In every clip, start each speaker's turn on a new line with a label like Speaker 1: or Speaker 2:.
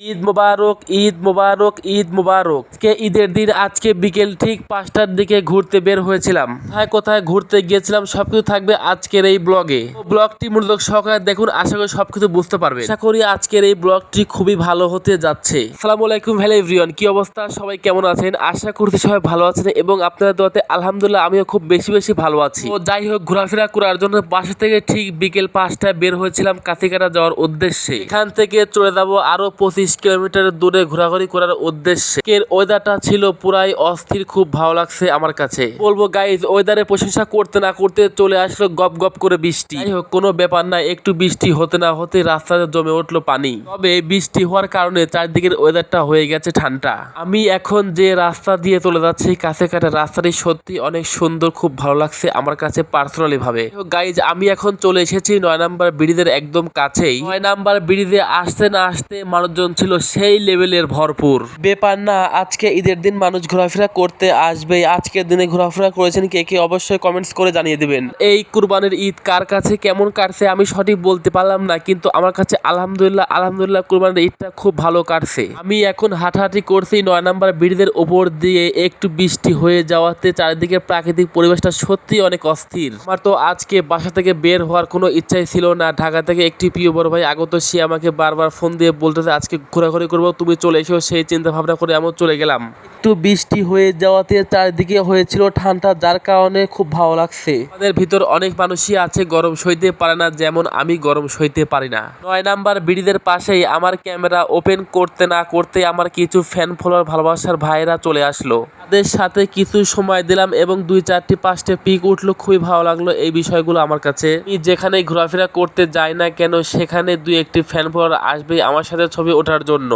Speaker 1: ঈদ মোবারক, ঈদ মোবারক, ঈদ মোবারক। ঈদের দিন আজকে বিকেল ঠিক 5টার দিকে ঘুরতে বের হয়েছিলাম। কোথায় ঘুরতে গিয়েছিলাম সবকিছু থাকবে আজকের এই ব্লগে। ব্লগটি মনোযোগ সহকারে দেখুন, আশা করি সবকিছু বুঝতে পারবেন। আশা করি আজকের এই ব্লগটি খুবই ভালো হতে যাচ্ছে। আসসালামু আলাইকুম, হ্যালো এভরিওয়ান, কি অবস্থা, সবাই কেমন আছেন? আশা করছি সবাই ভালো আছেন এবং আপনাদের দোয়াতে আলহামদুলিল্লাহ আমিও খুব বেশি ভালো আছি। তো যাই হোক, ঘোরাফেরা করার জন্য বাসা থেকে ঠিক বিকেল 5টায় বের হয়েছিলাম কাছিকাটা যাওয়ার উদ্দেশ্যে। এখান থেকে চলে যাবো আরো 25 কিলোমিটার দূরে ঘোরাঘুরি করার উদ্দেশ্যে। ওয়েদারটা ছিল পুরাই অস্থির, খুব ভালো লাগছে আমার কাছে। বলবো গাইজ, ওয়েদারের প্রশংসা করতে না করতে চলে আসলো গপ গপ করে বৃষ্টি। যাই হোক, কোনো ব্যাপার না, একটু বৃষ্টি হতে না হতে রাস্তাতে জমে উঠলো পানি। তবে বৃষ্টি হওয়ার কারণে চারদিকের ওয়েদারটা হয়ে গেছে ঠান্ডা। আমি এখন যে রাস্তা দিয়ে চলে যাচ্ছি কাছেকাটা, রাস্তাটি সত্যি অনেক সুন্দর, খুব ভালো লাগছে আমার কাছে পার্সোনালি ভাবে। গাইজ, আমি এখন চলে এসেছি 9 নাম্বার ব্রিজের একদম কাছেই। 9 নাম্বার ব্রিজে আসতে না আসতে মানুষজন ছিল সেই লেভেলের ভরপুর। ব্যাপার না, আজকে ঈদের দিন মানুষ ঘোরাফেরা করতে আসবে। আজকের দিনে ঘোরাফেরা করেছেন কে কে অবশ্যই কমেন্টস করে জানিয়ে দিবেন। এই কুরবানির ঈদ কার কাছে কেমন কাটছে আমি সঠিক বলতে পারলাম না, কিন্তু আমার কাছে আলহামদুলিল্লাহ কুরবানির ঈদটা খুব ভালো কাটছে। আমি এখন হাঁটাহাঁটি করছি 9 নাম্বার ব্রিজের উপর দিয়ে। একটু বৃষ্টি হয়ে যাওয়াতে চারিদিকে প্রাকৃতিক পরিবেশটা সত্যি অনেক অস্থির। আমার তো আজকে বাসা থেকে বের হওয়ার কোনো ইচ্ছাই ছিল না। ঢাকা থেকে একটি প্রিয় বড় ভাই আগত, সে আমাকে বারবার ফোন দিয়ে বলতেছে আজকে ঘোরাঘুরি করবো, তুমি চলে এসো। সেই চিন্তা ভাবনা করে আমি চলে গেলাম। একটু বৃষ্টি হয়ে যাওয়াতে চারিদিকে হয়েছিল ঠান্ডা, যার কারণে খুব ভালো লাগছে। আমাদের ভিতর অনেক মানুষই আছে গরম সইতে পারে না, যেমন আমি গরম সইতে পারি না। 9 নাম্বার ব্রিজের পাশেই আমার ক্যামেরা ওপেন করতে না করতে আমার কিছু ফ্যান ফলোয়ার ভালোবাসার ভাইরা চলে আসলো। তাদের সাথে কিছু সময় দিলাম এবং 2-4-5টা পিক উঠলো, খুবই ভালো লাগলো এই বিষয়গুলো আমার কাছে। আমি যেখানে ঘোরাফেরা করতে যাই না কেন সেখানে 2-1টি ফ্যান ফলোয়ার আসবে আমার সাথে ছবি ওঠার জন্য।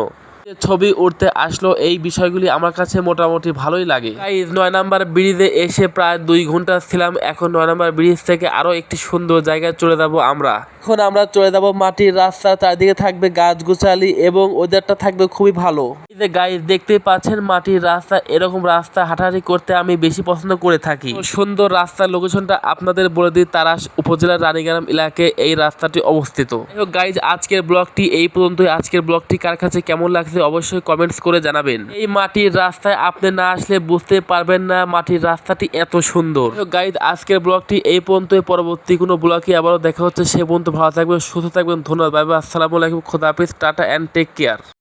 Speaker 1: ছবি উঠতে আসলো, এই বিষয়গুলি আমার কাছে মোটামুটি ভালোই লাগে। 9 নাম্বার ব্রিজে এসে প্রায় 2 ঘন্টা ছিলাম। এখন 9 নাম্বার ব্রিজ থেকে আরো একটি সুন্দর জায়গায় চলে যাব আমরা। এখন আমরা চলে যাব মাটির রাস্তা, চারদিকে থাকবে গাছগুছালি এবং ওয়েদারটা থাকবে খুবই ভালো। এই যে গাইজ দেখতে পাচ্ছেন মাটির রাস্তা, এরকম রাস্তা হাঁটাহাঁটি করতে আমি বেশি পছন্দ করে থাকি। সুন্দর রাস্তার লোকেশনটা আপনাদের বলে দিই, তারাস উপজেলার রানীগ্রাম এলাকায় এই রাস্তাটি অবস্থিত। গাইজ, আজকের ব্লগটি এই পর্যন্তই। আজকের ব্লগটি কার কাছে কেমন লাগছে অবশ্যই কমেন্টস করে জানাবেন। এই মাটির রাস্তায় আপনি না আসলে বুঝতে পারবেন না মাটির রাস্তাটি এত সুন্দর। গাইজ, আজকের ব্লগটি এই পর্যন্তই। পরবর্তী কোনো ব্লগে আবারও দেখা হচ্ছে। সে পর্যন্ত ভালো থাকবেন, সুস্থ থাকবেন। ধন্যবাদ, বাই বাই, আসসালামু আলাইকুম, খোদা হাফেজ, টাটা এন্ড টেক কেয়ার।